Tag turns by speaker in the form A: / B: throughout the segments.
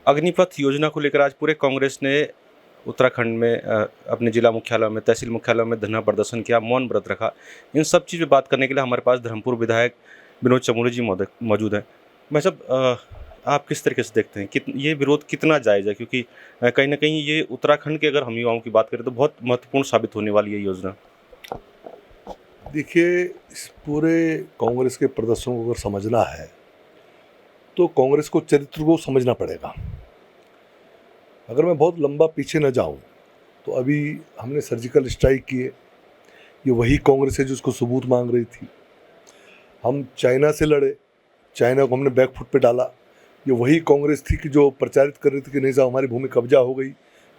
A: अग्निपथ योजना को लेकर आज पूरे कांग्रेस ने उत्तराखंड में अपने जिला मुख्यालयों में, तहसील मुख्यालयों में धरना प्रदर्शन किया, मौन व्रत रखा। इन सब चीज़ पे बात करने के लिए हमारे पास धर्मपुर विधायक विनोद चमोली जी मौजूद हैं। भाई साहब, आप किस तरीके से देखते हैं ये विरोध कितना जायज़ है? क्योंकि कहीं न कहीं ये उत्तराखंड के अगर हम युवाओं की बात करें तो बहुत महत्वपूर्ण साबित होने वाली है योजना।
B: देखिए, इस पूरे कांग्रेस के प्रदर्शन को अगर समझना है तो कांग्रेस को चरित्र को समझना पड़ेगा। अगर मैं बहुत लंबा पीछे न जाऊं तो अभी हमने सर्जिकल स्ट्राइक किए, ये वही कांग्रेस है जो उसको सबूत मांग रही थी। हम चाइना से लड़े, चाइना को हमने बैकफुट पे डाला, ये वही कांग्रेस थी कि जो प्रचारित कर रही थी कि नहीं साहब हमारी भूमि कब्जा हो गई,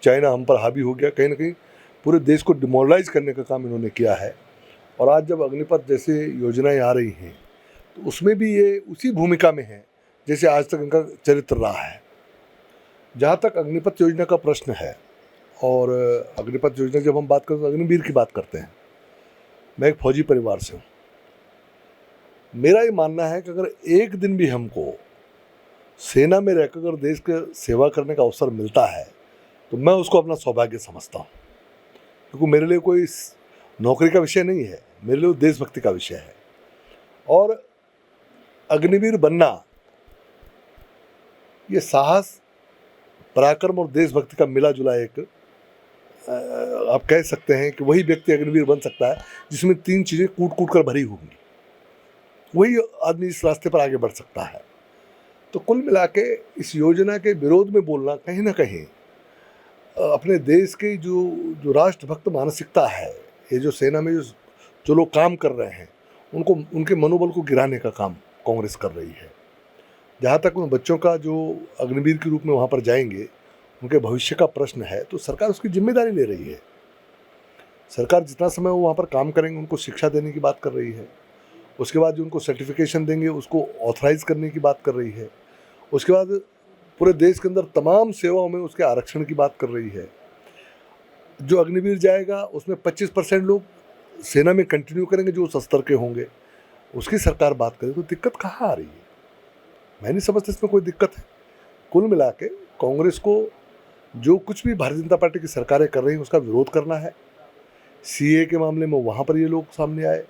B: चाइना हम पर हावी हो गया। कहीं ना कहीं पूरे देश को डिमोरलाइज करने का काम इन्होंने किया है। और आज जब अग्निपथ जैसे योजनाएं आ रही हैं तो उसमें भी ये उसी भूमिका में है जैसे आज तक इनका चरित्र रहा है। जहाँ तक अग्निपथ योजना का प्रश्न है, और अग्निपथ योजना जब हम बात करते हैं तो अग्निवीर की बात करते हैं। मैं एक फौजी परिवार से हूँ। मेरा ये मानना है कि अगर एक दिन भी हमको सेना में रहकर अगर देश के सेवा करने का अवसर मिलता है तो मैं उसको अपना सौभाग्य समझता हूँ, क्योंकि मेरे लिए कोई नौकरी का विषय नहीं है, मेरे लिए देशभक्ति का विषय है। और अग्निवीर बनना ये साहस, पराक्रम और देशभक्ति का मिला जुला एक आप कह सकते हैं कि वही व्यक्ति अग्निवीर बन सकता है जिसमें तीन चीज़ें कूट कूट कर भरी होंगी। वही आदमी इस रास्ते पर आगे बढ़ सकता है। तो कुल मिला के इस योजना के विरोध में बोलना कहीं ना कहीं अपने देश की जो राष्ट्रभक्त मानसिकता है, ये जो सेना में जो लोग काम कर रहे हैं उनको उनके मनोबल को गिराने का काम कांग्रेस कर रही है। जहाँ तक उन बच्चों का जो अग्निवीर के रूप में वहाँ पर जाएंगे उनके भविष्य का प्रश्न है तो सरकार उसकी जिम्मेदारी ले रही है। सरकार जितना समय वो वहाँ पर काम करेंगे उनको शिक्षा देने की बात कर रही है। उसके बाद जो उनको सर्टिफिकेशन देंगे उसको ऑथराइज करने की बात कर रही है। उसके बाद पूरे देश के अंदर तमाम सेवाओं में उसके आरक्षण की बात कर रही है। जो अग्निवीर जाएगा उसमें 25% लोग सेना में कंटिन्यू करेंगे जो उस स्तर के होंगे, उसकी सरकार बात करे तो दिक्कत कहाँ आ रही है? मैं नहीं समझता इसमें कोई दिक्कत है। कुल मिला के कांग्रेस को जो कुछ भी भारतीय जनता पार्टी की सरकारें कर रही हैं उसका विरोध करना है। सीए के मामले में वहाँ पर ये लोग सामने आए,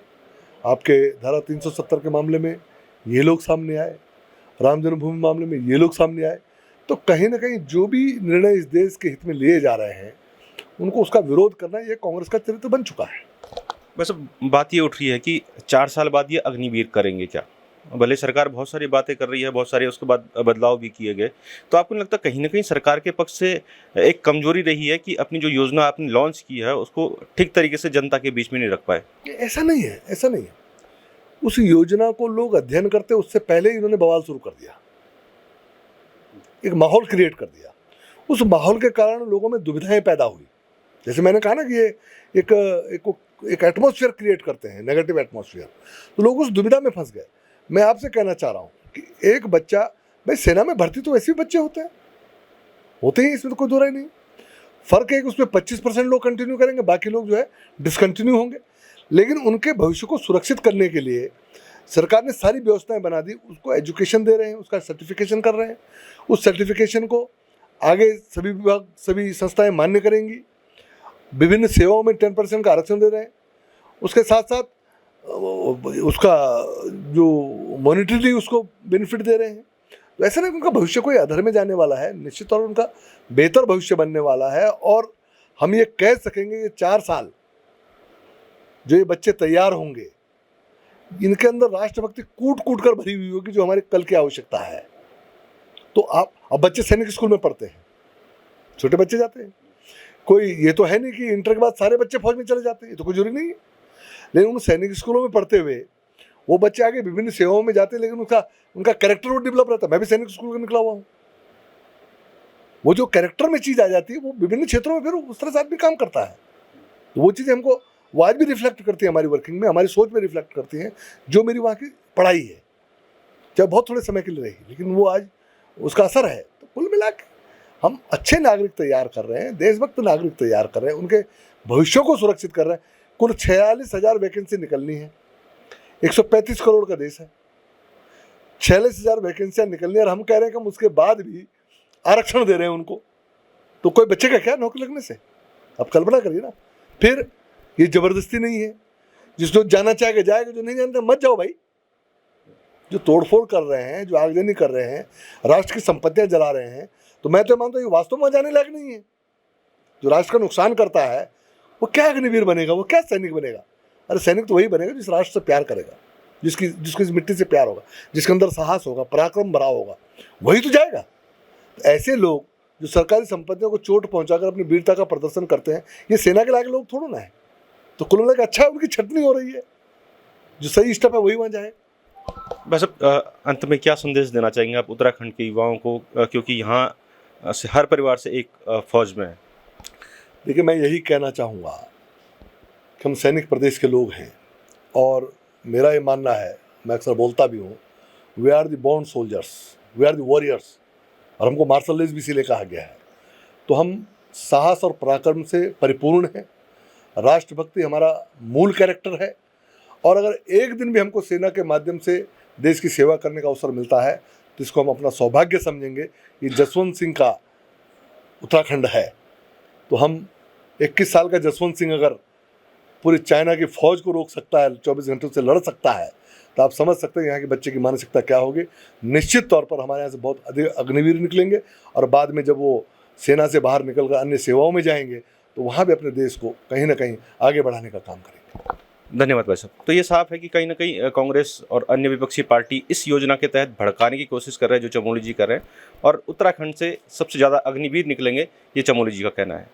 B: आपके धारा 370 के मामले में ये लोग सामने आए, राम जन्मभूमि मामले में ये लोग सामने आए। तो कहीं ना कहीं जो भी निर्णय इस देश के हित में लिए जा रहे हैं उनको उसका विरोध करना ये कांग्रेस का चरित्र बन चुका है।
A: बस बात ये उठ रही है कि 4 साल बाद ये अग्निवीर करेंगे क्या? भले सरकार बहुत सारी बातें कर रही है, बहुत सारे उसके बाद बदलाव भी किए गए, तो आपको नहीं लगता कहीं ना कहीं सरकार के पक्ष से एक कमजोरी रही है कि अपनी जो योजना आपने लॉन्च की है उसको ठीक तरीके से जनता के बीच में नहीं रख पाए?
B: ऐसा नहीं है, ऐसा नहीं है। उस योजना को लोग अध्ययन करते उससे पहले ही इन्होंने बवाल शुरू कर दिया, एक माहौल क्रिएट कर दिया। उस माहौल के कारण लोगों में दुविधाएं पैदा हुई। जैसे मैंने कहा ना कि ये एक एटमॉस्फेयर क्रिएट करते हैं, नेगेटिव एटमॉस्फेयर, तो लोग उस दुविधा में फंस गए। मैं आपसे कहना चाह रहा हूँ कि एक बच्चा, भाई सेना में भर्ती तो वैसे भी बच्चे होते ही, इसमें तो कोई दो राय नहीं। फर्क है कि उसमें 25% लोग कंटिन्यू करेंगे, बाकी लोग जो है डिसकंटिन्यू होंगे। लेकिन उनके भविष्य को सुरक्षित करने के लिए सरकार ने सारी व्यवस्थाएं बना दी, उसको एजुकेशन दे रहे हैं, उसका सर्टिफिकेशन कर रहे हैं। उस सर्टिफिकेशन को आगे सभी विभाग, सभी संस्थाएं मान्य करेंगी। विभिन्न सेवाओं में 10% का आरक्षण दे रहे हैं। उसके साथ साथ उसका जो मॉनिटरी उसको बेनिफिट दे रहे हैं। तो ऐसा नहीं कि उनका भविष्य कोई अधर में जाने वाला है, निश्चित तौर पर उनका बेहतर भविष्य बनने वाला है। और हम ये कह सकेंगे कि 4 साल जो ये बच्चे तैयार होंगे इनके अंदर राष्ट्रभक्ति कूट कूट कर भरी हुई होगी जो हमारे कल की आवश्यकता है। तो अब बच्चे सैनिक स्कूल में पढ़ते हैं, छोटे बच्चे जाते हैं, कोई ये तो है नहीं कि इंटर के बाद सारे बच्चे फौज में चले जाते हैं, ये तो कोई जरूरी नहीं है। लेकिन उन सैनिक स्कूलों में पढ़ते हुए वो बच्चे आगे विभिन्न सेवाओं में जाते हैं, लेकिन उनका कैरेक्टर वो डेवलप रहता है। मैं भी सैनिक स्कूल का निकला हुआ हूँ। वो जो कैरेक्टर में चीज़ आ जाती है वो विभिन्न क्षेत्रों में फिर उस तरह से आदमी काम करता है। तो वो चीज़ें हमको वो आज भी रिफ्लेक्ट करती है हमारी वर्किंग में, हमारी सोच में रिफ्लेक्ट करती हैं। जो मेरी वहाँ की पढ़ाई है, चाहे बहुत थोड़े समय के लिए रही, लेकिन वो आज उसका असर है। तो कुल मिला के हम अच्छे नागरिक तैयार कर रहे हैं, देशभक्त नागरिक तैयार कर रहे हैं, उनके भविष्यों को सुरक्षित कर रहे हैं। कुल 46,000 वैकेंसी निकलनी है। 135 करोड़ का देश है, 46,000 वैकेंसियाँ निकलनी है। और हम कह रहे हैं कि हम उसके बाद भी आरक्षण दे रहे हैं उनको, तो कोई बच्चे का क्या नौकरी लगने से? आप कल्पना करिए ना। फिर ये जबरदस्ती नहीं है, जिसको जाना चाहेगा जाएगा, जो नहीं जानता मत जाओ भाई। जो तोड़फोड़ कर रहे हैं, जो आगजनी कर रहे हैं, राष्ट्र की संपत्तियां जला रहे हैं, तो मैं तो मानता हूँ ये वास्तव में जाने लायक नहीं है। जो राष्ट्र का नुकसान करता है वो क्या अग्निवीर बनेगा, वो क्या सैनिक बनेगा? अरे सैनिक तो वही बनेगा जिस राष्ट्र से प्यार करेगा, जिसको इस मिट्टी से प्यार होगा, जिसके अंदर साहस होगा, पराक्रम भरा होगा, वही तो जाएगा। तो ऐसे लोग जो सरकारी संपत्तियों को चोट पहुंचाकर अपनी वीरता का प्रदर्शन करते हैं, ये सेना के लायक लोग थोड़ा ना है। तो कुल मिलाकर अच्छा है, उनकी छटनी हो रही है, जो सही स्टेप है वही वहाँ जाए।
A: बस अंत में क्या संदेश देना चाहेंगे आप उत्तराखंड के युवाओं को, क्योंकि यहाँ से हर परिवार से एक फौज में है?
B: देखिए, मैं यही कहना चाहूँगा कि हम सैनिक प्रदेश के लोग हैं, और मेरा ये मानना है, मैं अक्सर बोलता भी हूँ, we are the born soldiers, we are the warriors, और हमको मार्शल लेस भी इसीलिए कहा गया है। तो हम साहस और पराक्रम से परिपूर्ण हैं, राष्ट्रभक्ति हमारा मूल कैरेक्टर है, और अगर एक दिन भी हमको सेना के माध्यम से देश की सेवा करने का अवसर मिलता है तो इसको हम अपना सौभाग्य समझेंगे। ये जसवंत सिंह का उत्तराखंड है, तो हम 21 साल का जसवंत सिंह अगर पूरी चाइना की फौज को रोक सकता है, 24 घंटों से लड़ सकता है, तो आप समझ सकते हैं यहाँ के बच्चे की मानसिकता क्या होगी। निश्चित तौर पर हमारे यहाँ से बहुत अधिक अग्निवीर निकलेंगे, और बाद में जब वो सेना से बाहर निकलकर अन्य सेवाओं में जाएंगे तो वहाँ भी अपने देश को कहीं ना कहीं आगे बढ़ाने का काम करेंगे।
A: धन्यवाद भाई साहब। तो ये साफ है कि कहीं ना कहीं कांग्रेस और अन्य विपक्षी पार्टी इस योजना के तहत भड़काने की कोशिश कर रहे हैं, जो चमोली जी कर रहे हैं, और उत्तराखंड से सबसे ज़्यादा अग्निवीर निकलेंगे, ये चमोली जी का कहना है।